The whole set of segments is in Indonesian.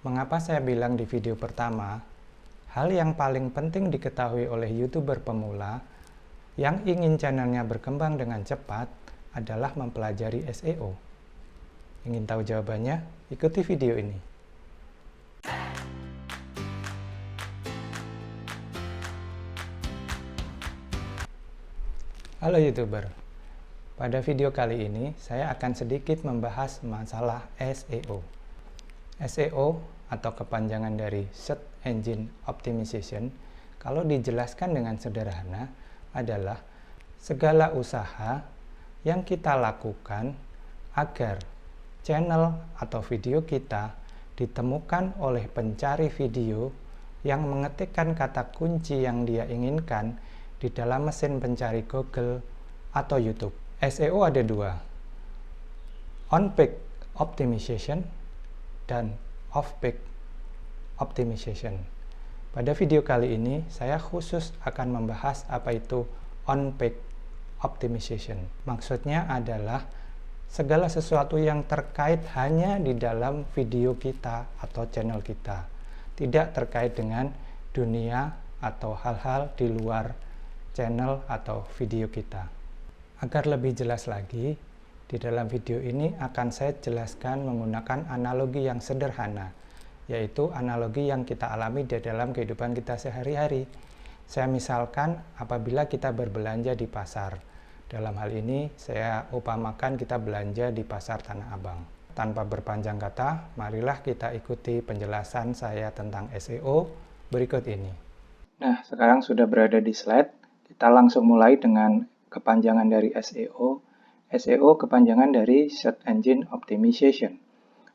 Mengapa saya bilang di video pertama, hal yang paling penting diketahui oleh YouTuber pemula yang ingin channelnya berkembang dengan cepat adalah mempelajari SEO. Ingin tahu jawabannya? Ikuti video ini. Halo YouTuber, pada video kali ini saya akan sedikit membahas masalah SEO. SEO atau kepanjangan dari Search Engine Optimization, kalau dijelaskan dengan sederhana adalah segala usaha yang kita lakukan agar channel atau video kita ditemukan oleh pencari video yang mengetikkan kata kunci yang dia inginkan di dalam mesin pencari Google atau YouTube. SEO ada dua, on-page optimization dan off-page optimization. Pada video kali ini saya khusus akan membahas apa itu on-page optimization. Maksudnya adalah segala sesuatu yang terkait hanya di dalam video kita atau channel kita, tidak terkait dengan dunia atau hal-hal di luar channel atau video kita. Agar lebih jelas lagi, di dalam video ini akan saya jelaskan menggunakan analogi yang sederhana, yaitu analogi yang kita alami di dalam kehidupan kita sehari-hari. Saya misalkan apabila kita berbelanja di pasar. Dalam hal ini saya upamakan kita belanja di pasar Tanah Abang. Tanpa berpanjang kata, marilah kita ikuti penjelasan saya tentang SEO berikut ini. Nah, sekarang sudah berada di slide. Kita langsung mulai dengan kepanjangan dari SEO. SEO kepanjangan dari Search Engine Optimization.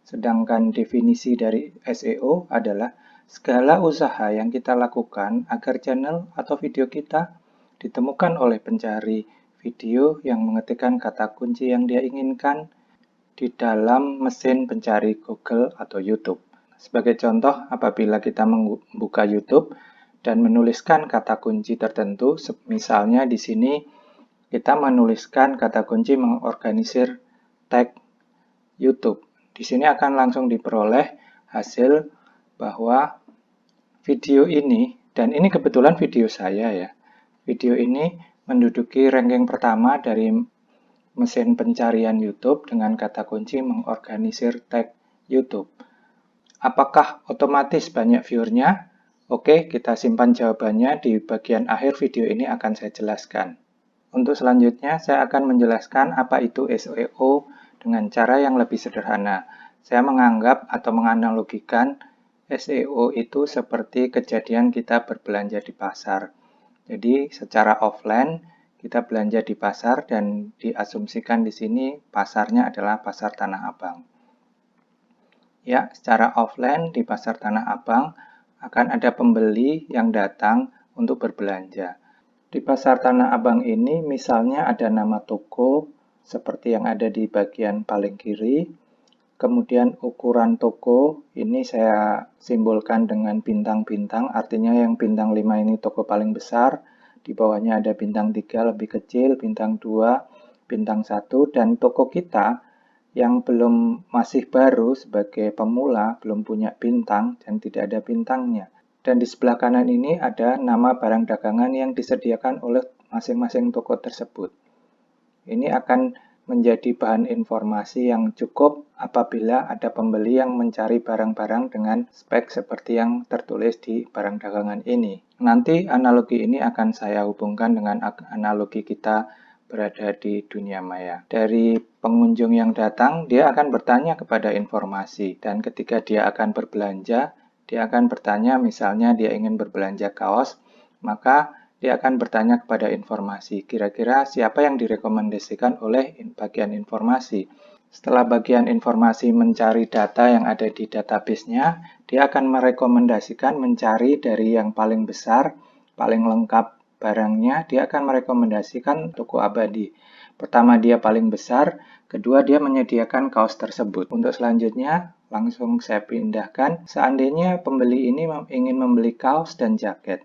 Sedangkan definisi dari SEO adalah segala usaha yang kita lakukan agar channel atau video kita ditemukan oleh pencari video yang mengetikkan kata kunci yang dia inginkan di dalam mesin pencari Google atau YouTube. Sebagai contoh, apabila kita membuka YouTube dan menuliskan kata kunci tertentu, misalnya di sini kita menuliskan kata kunci mengorganisir tag YouTube. Di sini akan langsung diperoleh hasil bahwa video ini, dan ini kebetulan video saya ya, video ini menduduki ranking pertama dari mesin pencarian YouTube dengan kata kunci mengorganisir tag YouTube. Apakah otomatis banyak viewernya? Oke, kita simpan jawabannya di bagian akhir video ini akan saya jelaskan. Untuk selanjutnya, saya akan menjelaskan apa itu SEO dengan cara yang lebih sederhana. Saya menganggap atau menganalogikan SEO itu seperti kejadian kita berbelanja di pasar. Jadi, secara offline, kita belanja di pasar dan diasumsikan di sini pasarnya adalah pasar Tanah Abang. Ya, secara offline di pasar Tanah Abang, akan ada pembeli yang datang untuk berbelanja. Di pasar Tanah Abang ini misalnya ada nama toko seperti yang ada di bagian paling kiri. Kemudian ukuran toko ini saya simbolkan dengan bintang-bintang, artinya yang bintang 5 ini toko paling besar, di bawahnya ada bintang 3 lebih kecil, bintang 2, bintang 1, dan toko kita yang masih baru sebagai pemula, belum punya bintang dan tidak ada bintangnya. Dan di sebelah kanan ini ada nama barang dagangan yang disediakan oleh masing-masing toko tersebut. Ini akan menjadi bahan informasi yang cukup apabila ada pembeli yang mencari barang-barang dengan spek seperti yang tertulis di barang dagangan ini. Nanti analogi ini akan saya hubungkan dengan analogi kita berada di dunia maya. Dari pengunjung yang datang, dia akan bertanya kepada informasi, dan ketika dia akan berbelanja, dia akan bertanya, misalnya dia ingin berbelanja kaos, maka dia akan bertanya kepada informasi, kira-kira siapa yang direkomendasikan oleh bagian informasi. Setelah bagian informasi mencari data yang ada di database-nya, dia akan merekomendasikan mencari dari yang paling besar, paling lengkap barangnya, dia akan merekomendasikan toko abadi. Pertama dia paling besar, kedua dia menyediakan kaos tersebut. Untuk selanjutnya langsung saya pindahkan, seandainya pembeli ini ingin membeli kaos dan jaket,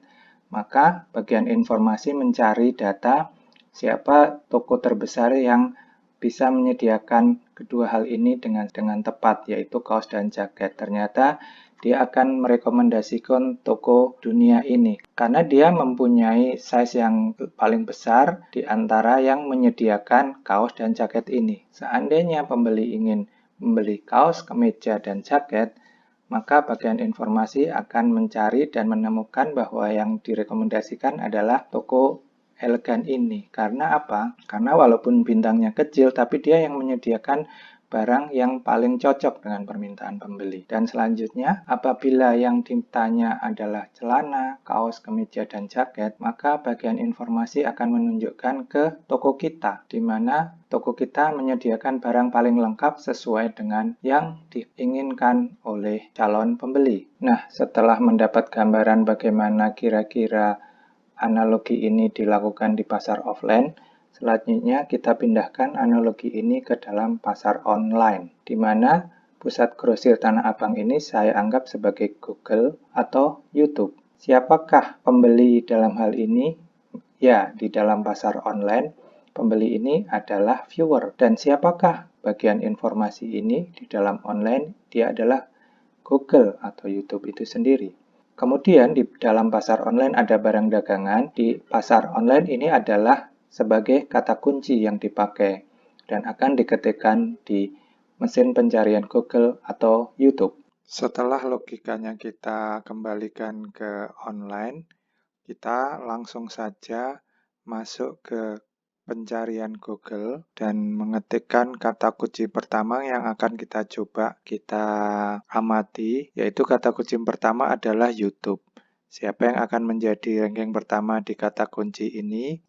maka bagian informasi mencari data siapa toko terbesar yang bisa menyediakan kedua hal ini dengan tepat, yaitu kaos dan jaket. Ternyata dia akan merekomendasikan toko dunia ini karena dia mempunyai size yang paling besar di antara yang menyediakan kaos dan jaket ini. Seandainya pembeli ingin membeli kaos, kemeja, dan jaket, maka bagian informasi akan mencari dan menemukan bahwa yang direkomendasikan adalah toko elegan ini. Karena apa? Karena walaupun bintangnya kecil, tapi dia yang menyediakan barang yang paling cocok dengan permintaan pembeli. Dan selanjutnya, apabila yang ditanya adalah celana, kaos, kemeja, dan jaket, maka bagian informasi akan menunjukkan ke toko kita, di mana toko kita menyediakan barang paling lengkap sesuai dengan yang diinginkan oleh calon pembeli. Nah, setelah mendapat gambaran bagaimana kira-kira analogi ini dilakukan di pasar offline, selanjutnya kita pindahkan analogi ini ke dalam pasar online, di mana pusat grosir Tanah Abang ini saya anggap sebagai Google atau YouTube. Siapakah pembeli dalam hal ini? Ya, di dalam pasar online, pembeli ini adalah viewer. Dan siapakah bagian informasi ini di dalam online? Dia adalah Google atau YouTube itu sendiri. Kemudian di dalam pasar online ada barang dagangan. Di pasar online ini adalah sebagai kata kunci yang dipakai dan akan diketikkan di mesin pencarian Google atau YouTube. Setelah logikanya kita kembalikan ke online, kita langsung saja masuk ke pencarian Google dan mengetikkan kata kunci pertama yang akan kita coba kita amati, yaitu kata kunci pertama adalah YouTube. Siapa yang akan menjadi ranking pertama di kata kunci ini?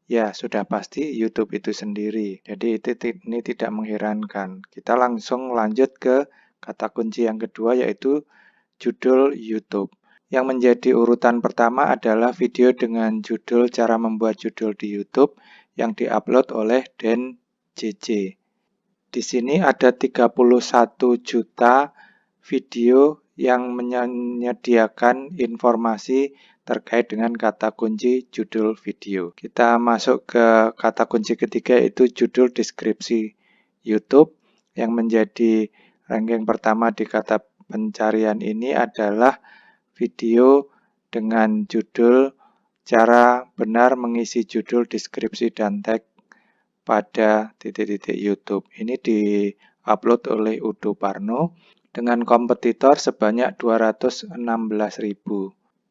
Ya, sudah pasti YouTube itu sendiri. Jadi ini tidak mengherankan. Kita langsung lanjut ke kata kunci yang kedua, yaitu judul YouTube. Yang menjadi urutan pertama adalah video dengan judul cara membuat judul di YouTube yang diupload oleh Den JJ. Di sini ada 31 juta video yang menyediakan informasi terkait dengan kata kunci judul video. Kita masuk ke kata kunci ketiga, yaitu judul deskripsi YouTube. Yang menjadi ranking pertama di kata pencarian ini adalah video dengan judul cara benar mengisi judul, deskripsi, dan tag pada YouTube. Ini di-upload oleh Udo Parno dengan kompetitor sebanyak 216.000.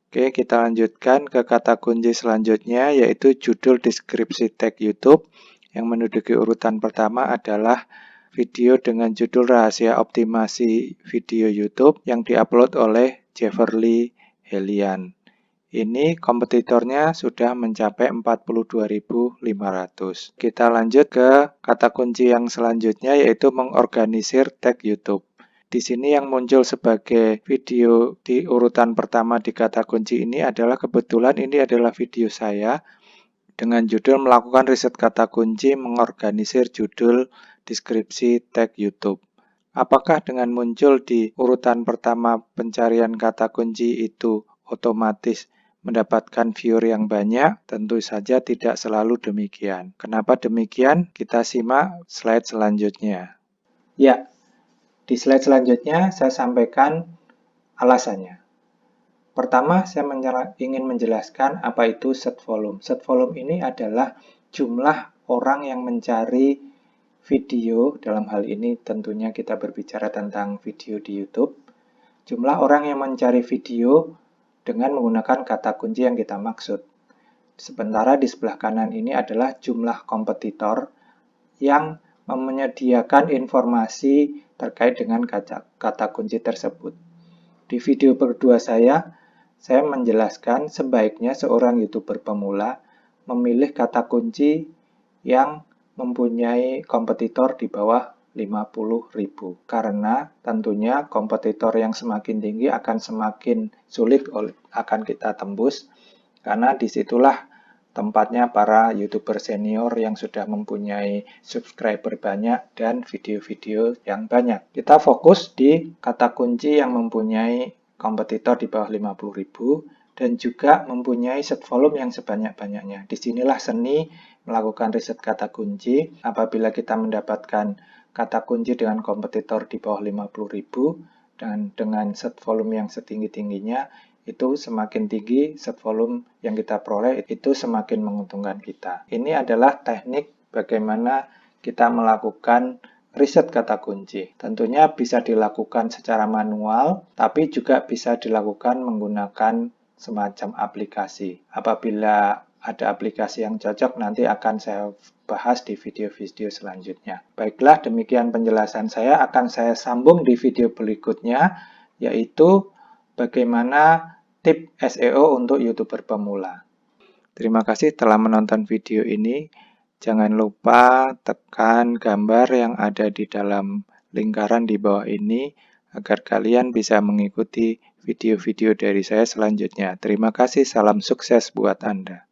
Oke, kita lanjutkan ke kata kunci selanjutnya, yaitu judul, deskripsi, tag YouTube. Yang menduduki urutan pertama adalah video dengan judul rahasia optimasi video YouTube yang diupload oleh Jefferly Helian. Ini kompetitornya sudah mencapai 42.500. Kita lanjut ke kata kunci yang selanjutnya, yaitu mengorganisir tag YouTube. Di sini yang muncul sebagai video di urutan pertama di kata kunci ini adalah kebetulan ini adalah video saya dengan judul melakukan riset kata kunci mengorganisir judul, deskripsi, tag YouTube. Apakah dengan muncul di urutan pertama pencarian kata kunci itu otomatis mendapatkan viewer yang banyak? Tentu saja tidak selalu demikian. Kenapa demikian? Kita simak slide selanjutnya. Ya, di slide selanjutnya saya sampaikan alasannya. Pertama, saya ingin menjelaskan apa itu search volume. Search volume ini adalah jumlah orang yang mencari video, dalam hal ini tentunya kita berbicara tentang video di YouTube. Jumlah orang yang mencari video dengan menggunakan kata kunci yang kita maksud. Sementara di sebelah kanan ini adalah jumlah kompetitor yang menyediakan informasi terkait dengan kata kunci tersebut. Di video kedua saya menjelaskan sebaiknya seorang YouTuber pemula memilih kata kunci yang mempunyai kompetitor di bawah 50.000. Karena tentunya kompetitor yang semakin tinggi akan semakin sulit akan kita tembus, karena disitulah tempatnya para YouTuber senior yang sudah mempunyai subscriber banyak dan video-video yang banyak. Kita fokus di kata kunci yang mempunyai kompetitor di bawah 50.000 dan juga mempunyai search volume yang sebanyak-banyaknya. Disinilah seni melakukan riset kata kunci. Apabila kita mendapatkan kata kunci dengan kompetitor di bawah 50.000, Dan dengan set volume yang setinggi-tingginya, itu semakin tinggi set volume yang kita peroleh, itu semakin menguntungkan kita. Ini adalah teknik bagaimana kita melakukan riset kata kunci. Tentunya bisa dilakukan secara manual, tapi juga bisa dilakukan menggunakan semacam aplikasi. Apabila ada aplikasi yang cocok, nanti akan saya bahas di video-video selanjutnya. Baiklah, demikian penjelasan saya. Akan saya sambung di video berikutnya, yaitu bagaimana tip SEO untuk YouTuber pemula. Terima kasih telah menonton video ini. Jangan lupa tekan gambar yang ada di dalam lingkaran di bawah ini agar kalian bisa mengikuti video-video dari saya selanjutnya. Terima kasih, salam sukses buat Anda.